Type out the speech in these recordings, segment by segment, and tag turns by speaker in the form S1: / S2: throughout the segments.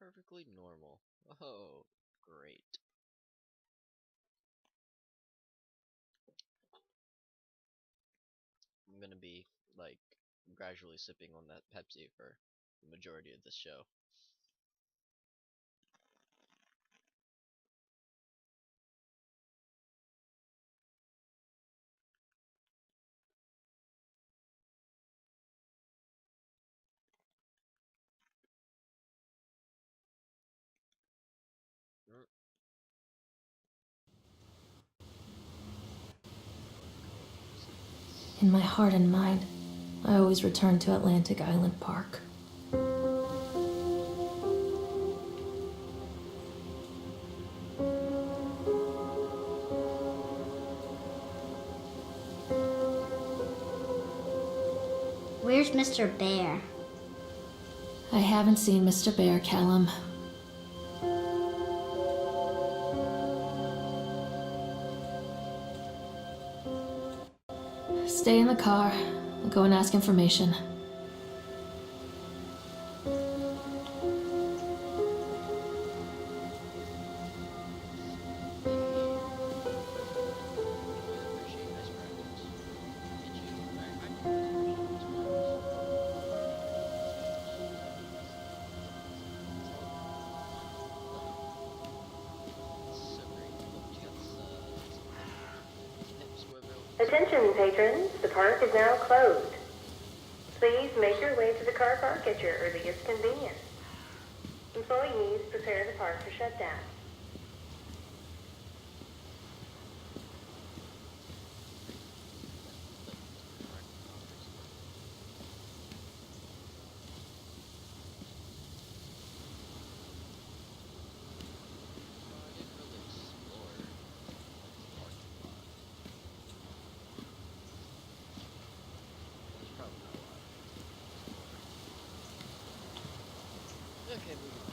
S1: perfectly normal. Oh, great. I'm gonna be, like, gradually sipping on that Pepsi for the majority of this show. Mm.
S2: In my heart and mind, I always return to Atlantic Island Park.
S3: Where's Mr. Bear?
S2: I haven't seen Mr. Bear, Callum. Stay in the car. I'll go and ask information.
S4: Attention patrons, the park is now closed. Please make your way to the car park at your earliest convenience. Employees prepare the park for shutdown.
S1: Okay, moving on.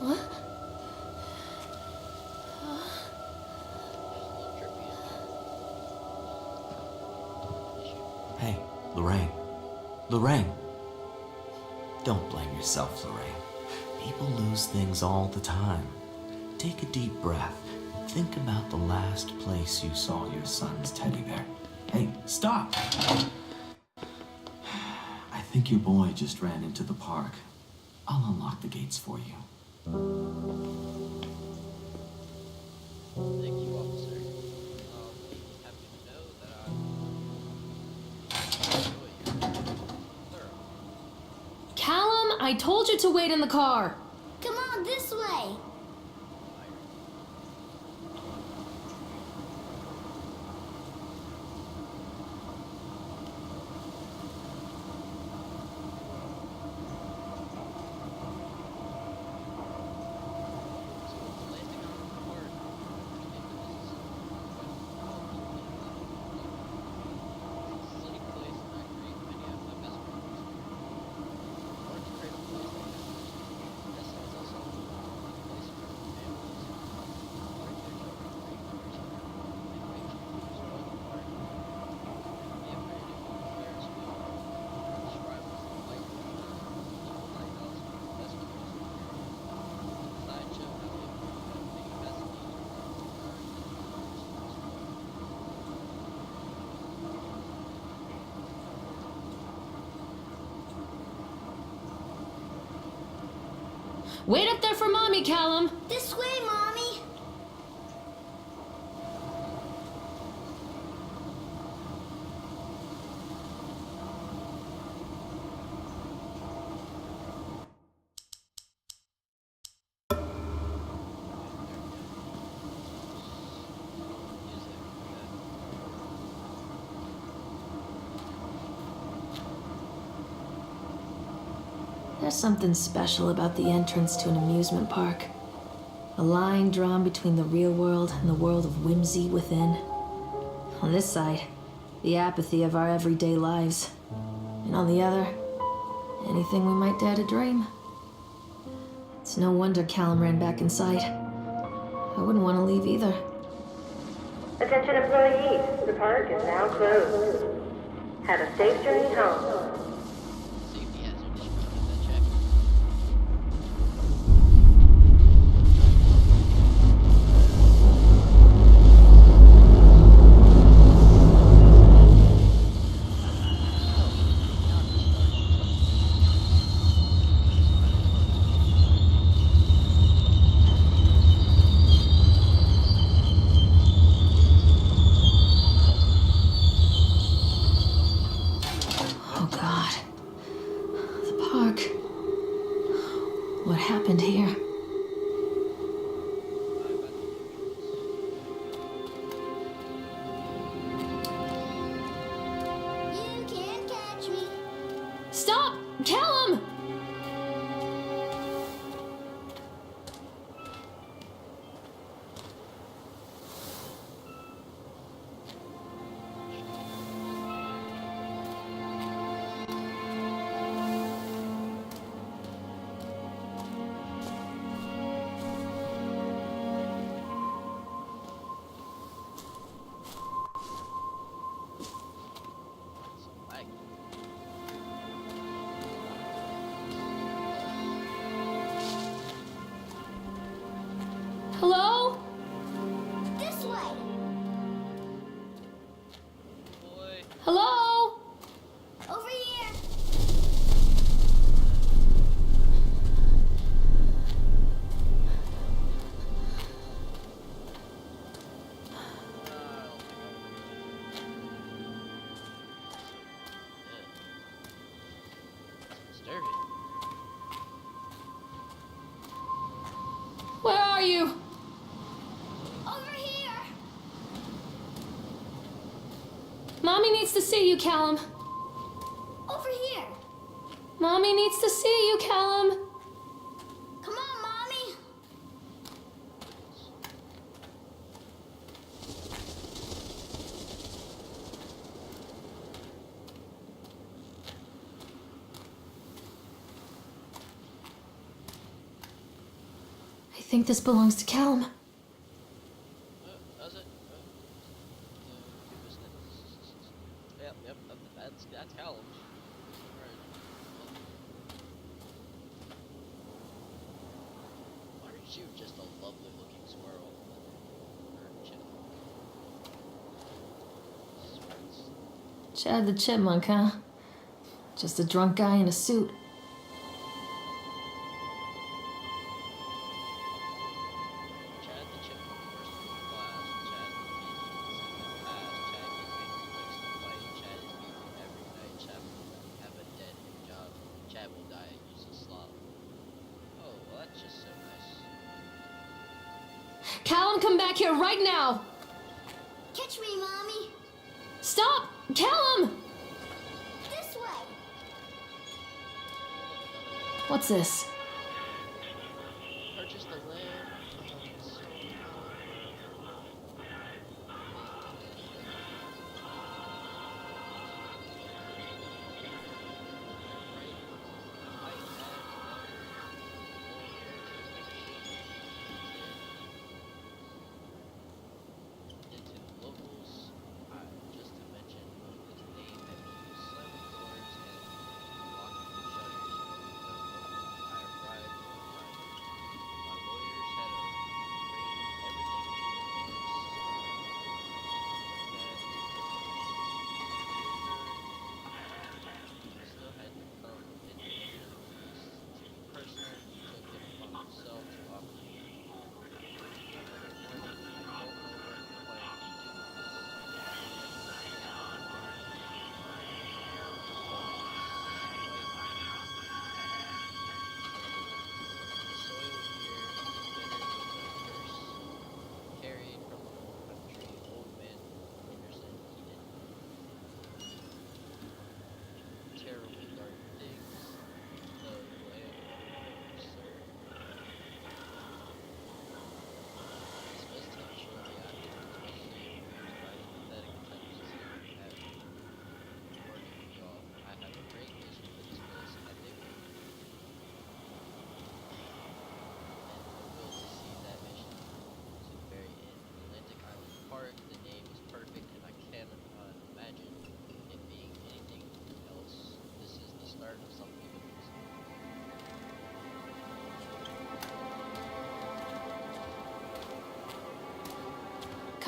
S2: What?
S5: Hey, Lorraine. Lorraine! Don't blame yourself, Lorraine. People lose things all the time. Take a deep breath. Think about the last place you saw your son's teddy bear. Hey, stop! I think your boy just ran into the park. I'll unlock the gates for you.
S1: Thank you, officer. Happy to know that I enjoy you. Thorough.
S2: Callum, I told you to wait in the car.
S3: Come on, this way.
S2: Wait up there for Mommy, Callum.
S3: This way, Mommy.
S2: There's something special about the entrance to an amusement park. A line drawn between the real world and the world of whimsy within. On this side, the apathy of our everyday lives. And on the other, anything we might dare to dream. It's no wonder Callum ran back inside. I wouldn't want to leave either.
S4: Attention employees, the park is now closed. Have a safe journey home.
S1: Safety hazard. Should we get that checked?
S2: Oh God. The park. What happened here?
S3: You can't catch me.
S2: Stop! Callum!
S1: Like,
S2: Hello?
S3: This way.
S1: boy.
S2: Hello?
S3: Over here.
S1: Disturbing.
S2: Where are you?
S3: Over here.
S2: Mommy needs to see you, Callum.
S3: Over here.
S2: Mommy needs to see you, Callum.
S3: Come on, Mommy.
S2: I think this belongs to Callum.
S1: Does it? Yep, that's Callum. Alright. Aren't you just a lovely looking squirrel? Or chipmunk?
S2: Chad the Chipmunk, huh? Just a drunk guy in a suit.
S1: Chad the Chipmunk, first in class. Chad the Beach, second pass. Chad gets paid likes to fight. Chad is beaten every night. Chad will have a dead job. Chad will die at useless slop. Oh, well that's just so nice.
S2: Callum, come back here right now!
S3: Catch me, Mommy.
S2: Stop! Callum!
S3: This way.
S2: What's this?
S1: Purchase the land. Oh, so into the locals, just to mention his name and use silent doors and locking shutters so the local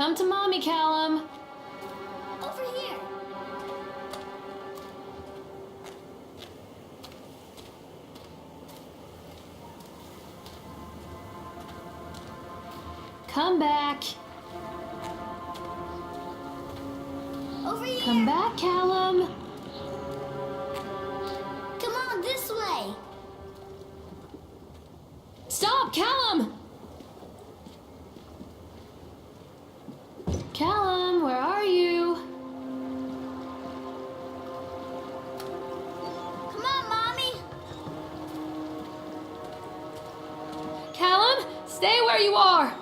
S2: Come to mommy, Callum.
S3: Over here.
S2: Come back.
S3: Over here.
S2: Come back, Callum.
S3: Come on, this way.
S2: Stop, Callum! Callum, where are you?
S3: Come on, Mommy.
S2: Callum, stay where you are.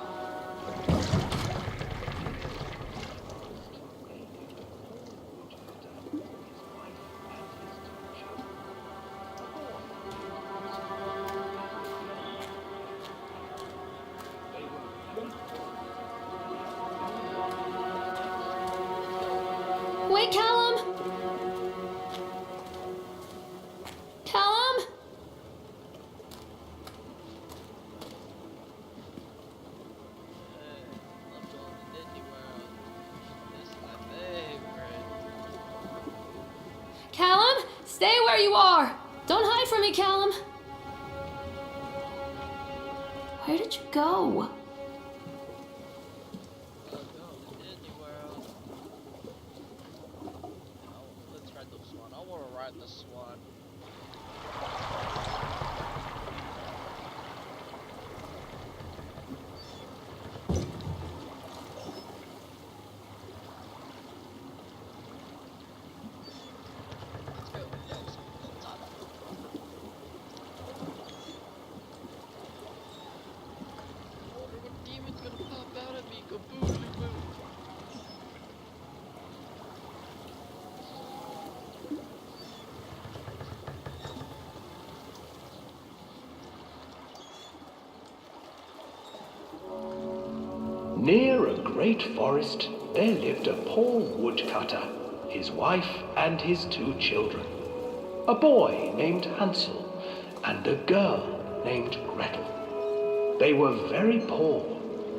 S2: Wait, Callum! Callum?
S1: Let's go to Disney World. This is my favorite.
S2: Callum, stay where you are. Don't hide from me, Callum. Where did you go?
S1: Let's go to Disney World. Let's ride the swan. I want to ride the swan. Let's go. Yes. Top. I wonder what demon's gonna pop out at me. Kaboodly boo.
S6: Near a great forest, there lived a poor woodcutter, his wife and his 2 children. A boy named Hansel and a girl named Gretel. They were very poor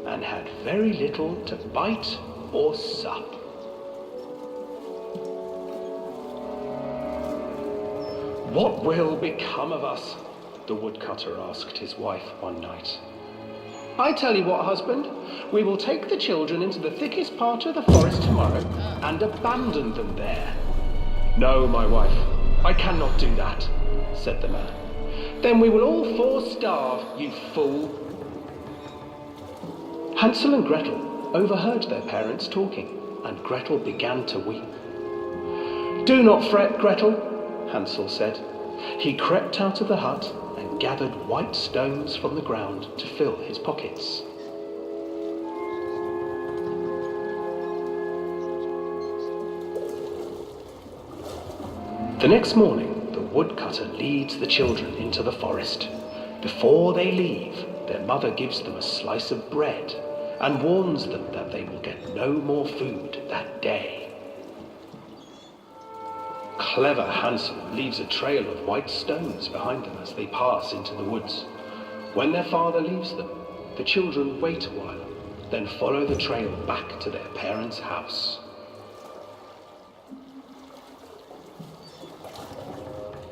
S6: and had very little to bite or sup. What will become of us? The woodcutter asked his wife one night. I tell you what, husband, we will take the children into the thickest part of the forest tomorrow and abandon them there. No, my wife, I cannot do that, said the man. Then we will all 4 starve, you fool. Hansel and Gretel overheard their parents talking, and Gretel began to weep. Do not fret, Gretel, Hansel said. He crept out of the hut and gathered white stones from the ground to fill his pockets. The next morning, the woodcutter leads the children into the forest. Before they leave, their mother gives them a slice of bread and warns them that they will get no more food that day. Clever Hansel leaves a trail of white stones behind them as they pass into the woods. When their father leaves them, the children wait a while, then follow the trail back to their parents' house.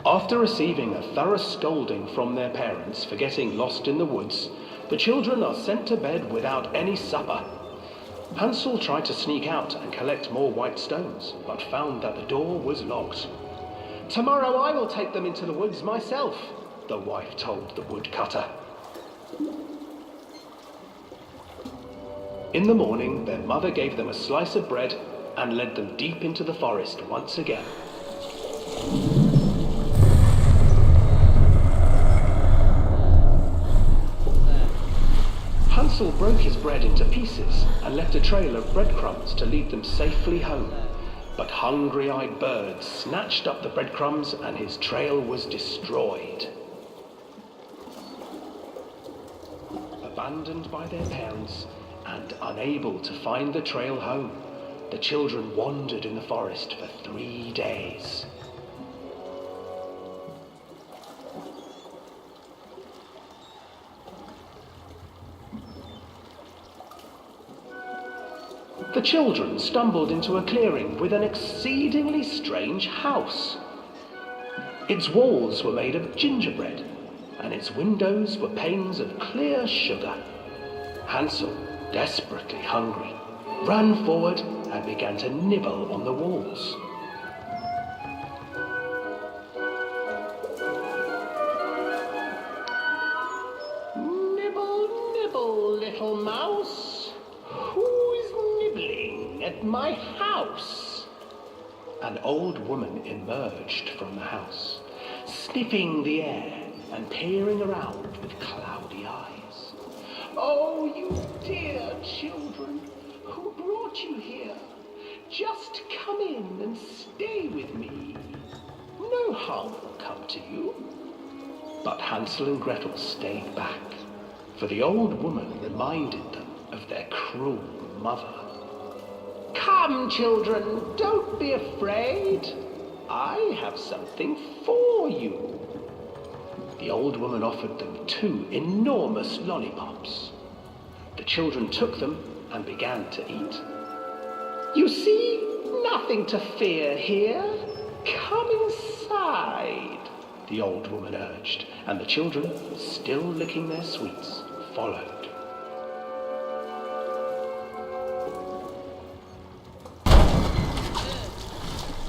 S6: After receiving a thorough scolding from their parents for getting lost in the woods, the children are sent to bed without any supper. Hansel tried to sneak out and collect more white stones, but found that the door was locked. Tomorrow I will take them into the woods myself, the wife told the woodcutter. In the morning, their mother gave them a slice of bread and led them deep into the forest once again. Hansel broke his bread into pieces and left a trail of breadcrumbs to lead them safely home. But hungry-eyed birds snatched up the breadcrumbs and his trail was destroyed. Abandoned by their parents and unable to find the trail home, the children wandered in the forest for 3 days. the children stumbled into a clearing with an exceedingly strange house. Its walls were made of gingerbread, and its windows were panes of clear sugar. Hansel, desperately hungry, ran forward and began to nibble on the walls. Nibble, nibble, little mouse. Who is nibbling at my house? An old woman emerged from the house, sniffing the air and peering around with cloudy eyes. Oh, you dear children, who brought you here? Just come in and stay with me. No harm will come to you. But Hansel and Gretel stayed back, for the old woman reminded them of their cruel mother. Come, children, don't be afraid. I have something for you. The old woman offered them 2 enormous lollipops. The children took them and began to eat. You see, nothing to fear here. Come inside, the old woman urged, and the children, still licking their sweets, followed.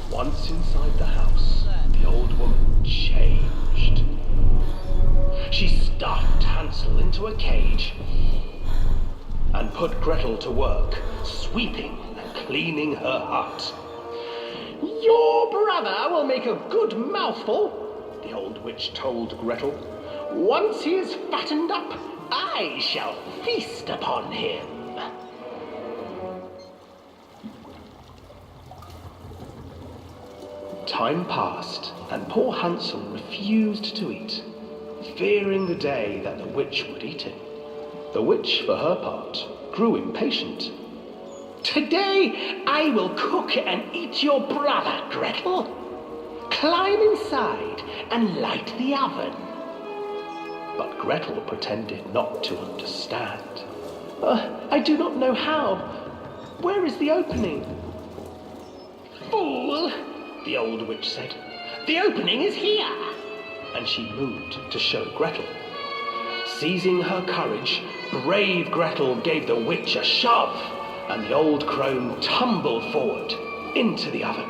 S6: Once inside the house, the old woman changed. She stuffed Hansel into a cage and put Gretel to work, sweeping and cleaning her hut. Your brother will make a good mouthful, the old witch told Gretel. Once he is fattened up, I shall feast upon him. Time passed, and poor Hansel refused to eat, fearing the day that the witch would eat him. The witch, for her part, grew impatient. Today I will cook and eat your brother, Gretel. Climb inside and light the oven. But Gretel pretended not to understand. I do not know how. Where is the opening? Fool, the old witch said. The opening is here. And she moved to show Gretel. Seizing her courage, brave Gretel gave the witch a shove, and the old crone tumbled forward into the oven.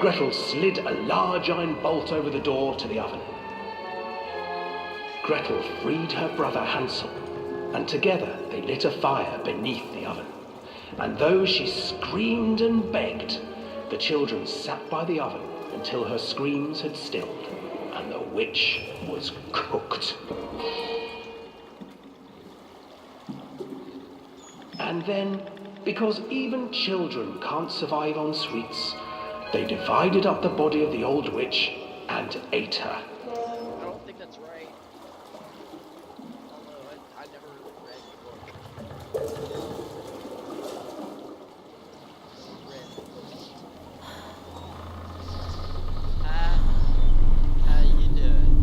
S6: Gretel slid a large iron bolt over the door to the oven. Gretel freed her brother Hansel, and together they lit a fire beneath the oven. And though she screamed and begged, the children sat by the oven until her screams had stilled, and the witch was cooked. And then, because even children can't survive on sweets, they divided up the body of the old witch and ate her.
S1: I don't think that's right. Although I never really read the book. How you doing?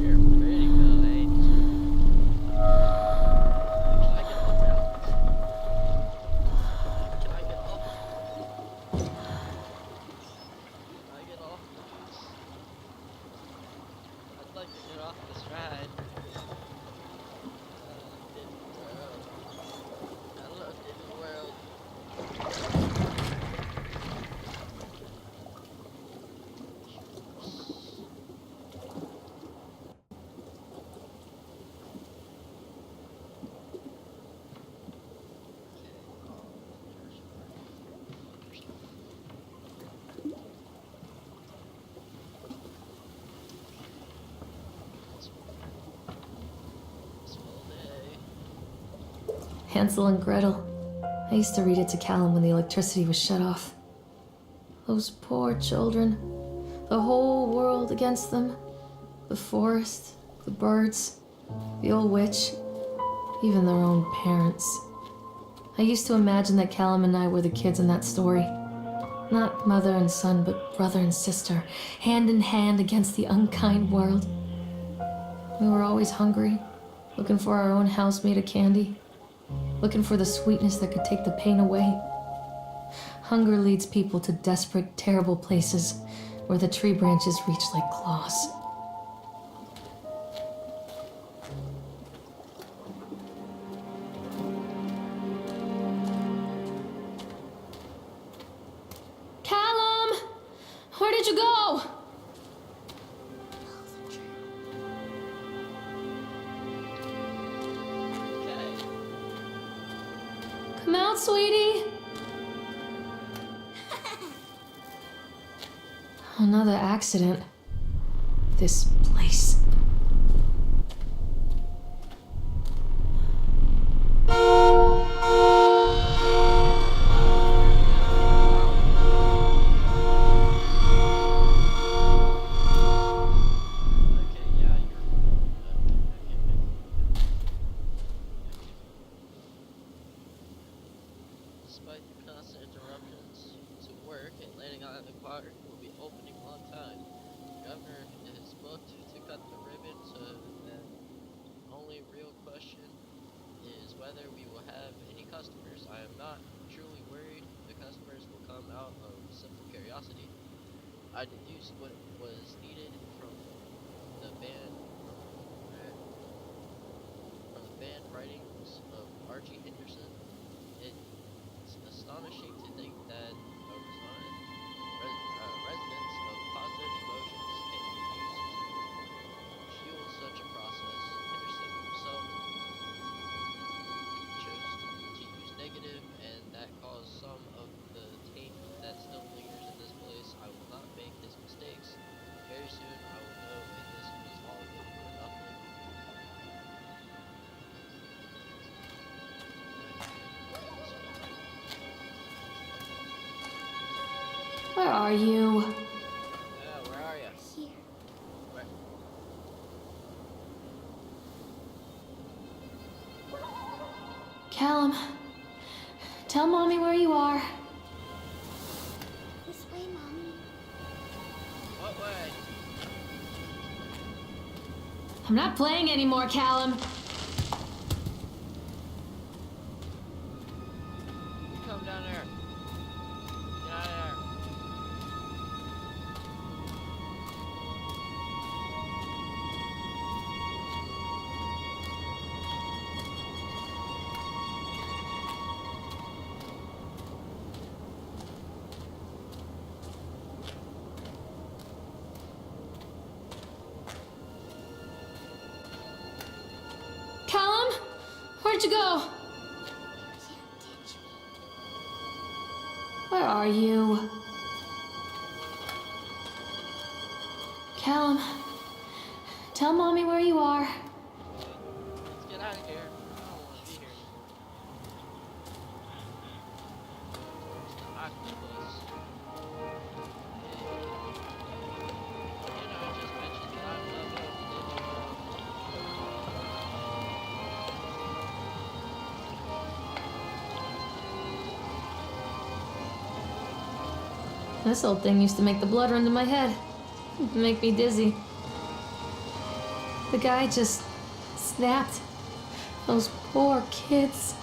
S1: You're pretty good, ain't you? Can I get off now? Can I get off? Can I get off? I'd like to get off this ride. Hello, Disney World.
S2: Hansel and Gretel. I used to read it to Callum when the electricity was shut off. Those poor children. The whole world against them. The forest, the birds, the old witch, even their own parents. I used to imagine that Callum and I were the kids in that story. Not mother and son, but brother and sister, hand in hand against the unkind world. We were always hungry, looking for our own house made of candy. looking for the sweetness that could take the pain away. Hunger leads people to desperate, terrible places where the tree branches reach like claws. Callum! Where did you go?
S1: Okay.
S2: Come out, sweetie. Another accident. This place.
S1: Okay, yeah, despite the constant interruptions to work and landing on the park will be opening on time. The governor is booked to cut the ribbon, so the only real question is whether we will have any customers. I am not truly worried the customers will come out of simple curiosity. I deduced what was needed from the band writings of Archie Henderson. It's astonishing to think that resonance of positive emotions can be used to fuel such a process. Henderson himself chose to use negative, and that caused some of the taint that still lingers in this place. I will not make his mistakes. Very soon I will know if this was all good for nothing.
S2: Where are you?
S1: Yeah, where are you?
S3: Here.
S1: Where?
S2: Callum, tell Mommy where you are.
S3: This way, Mommy.
S1: What way?
S2: I'm not playing anymore, Callum.
S1: You come down there. Get out of there.
S2: Callum, where'd you go?
S3: Can't ditch me.
S2: Where are you? Callum, tell Mommy where you are.
S1: Let's get out of here. I don't want to be here anymore. It's the octopus. I just mentioned that I'm not going to ditch
S2: This old thing used to make the blood run to my head. Make me dizzy. The guy just snapped. Those poor kids.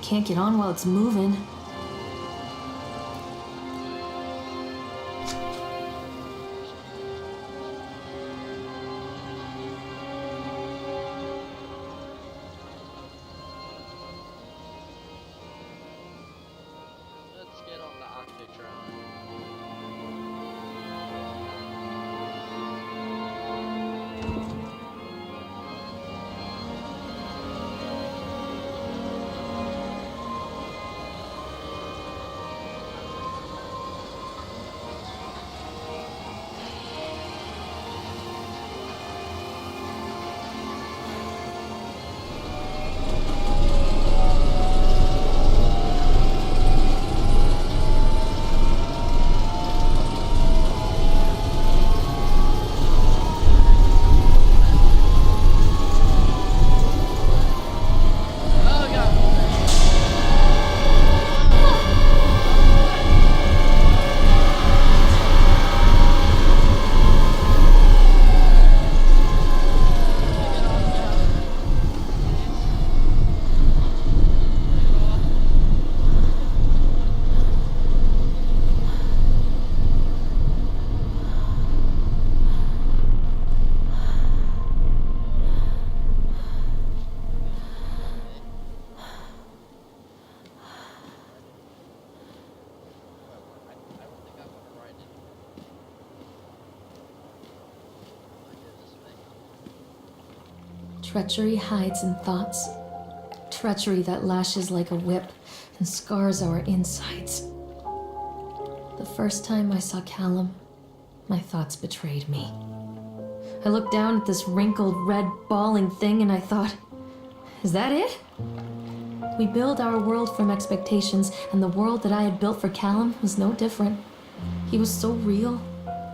S2: can't get on while it's moving.
S1: Let's get on the Octotron. Oh god! I don't think I want to ride it.
S2: Treachery hides in thoughts. Treachery that lashes like a whip and scars our insides. The first time I saw Callum, my thoughts betrayed me. I looked down at this wrinkled, red, bawling thing and I thought, is that it? We build our world from expectations, and the world that I had built for Callum was no different. He was so real,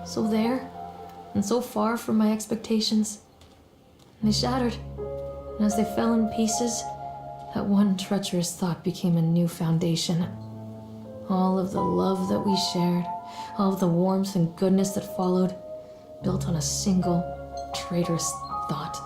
S2: so there, and so far from my expectations. And they shattered, and as they fell in pieces, that one treacherous thought became a new foundation. All of the love that we shared, all of the warmth and goodness that followed, built on a single traitorous thought.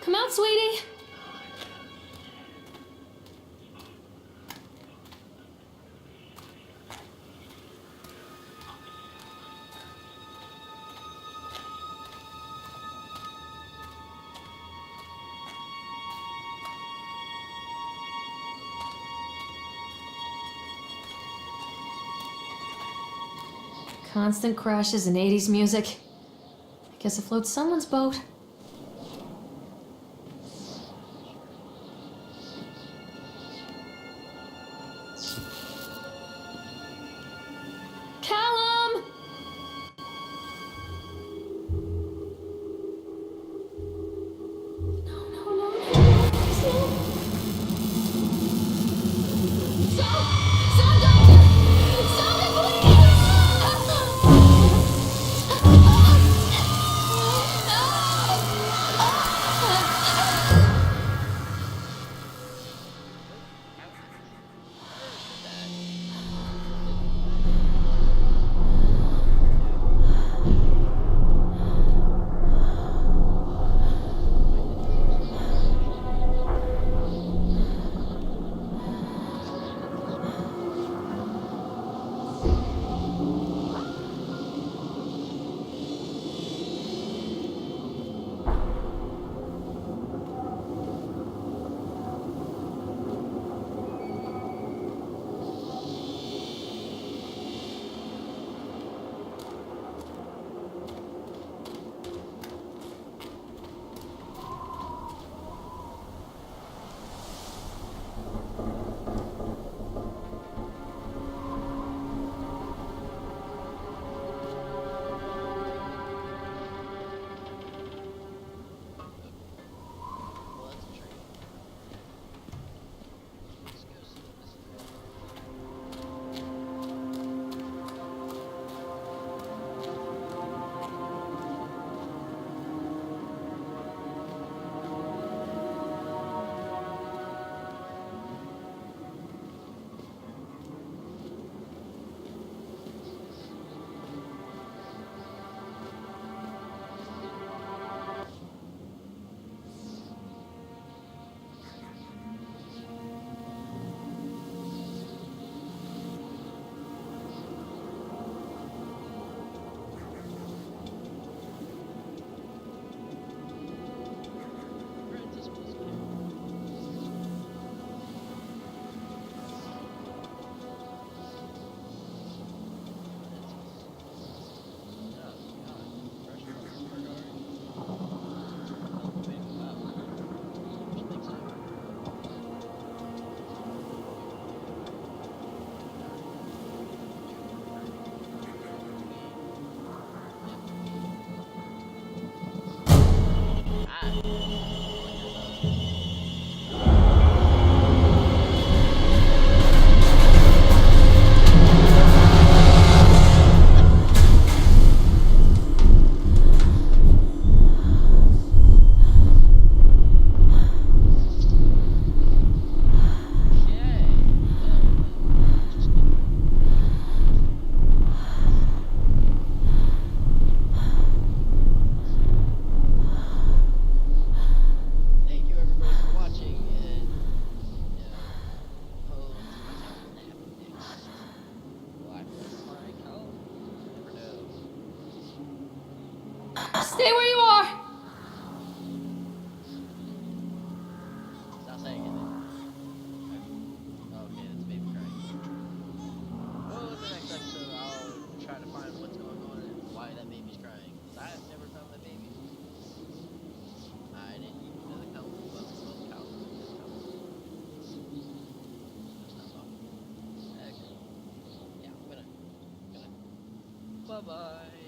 S2: Come out, sweetie. Constant crashes and 80s music. I guess it floats someone's boat. Callum! No, no, no, no. Stop! Stop, doctor! Stop it, please! Stay where you are!
S1: Stop saying it. Okay, that's baby crying. Well, in the next episode, I'll try to find what's going on and why that baby's crying. Because I've never found that baby. I didn't even know the cow. Well, cow. That's not talking. Okay. Yeah, I'm gonna. Bye bye.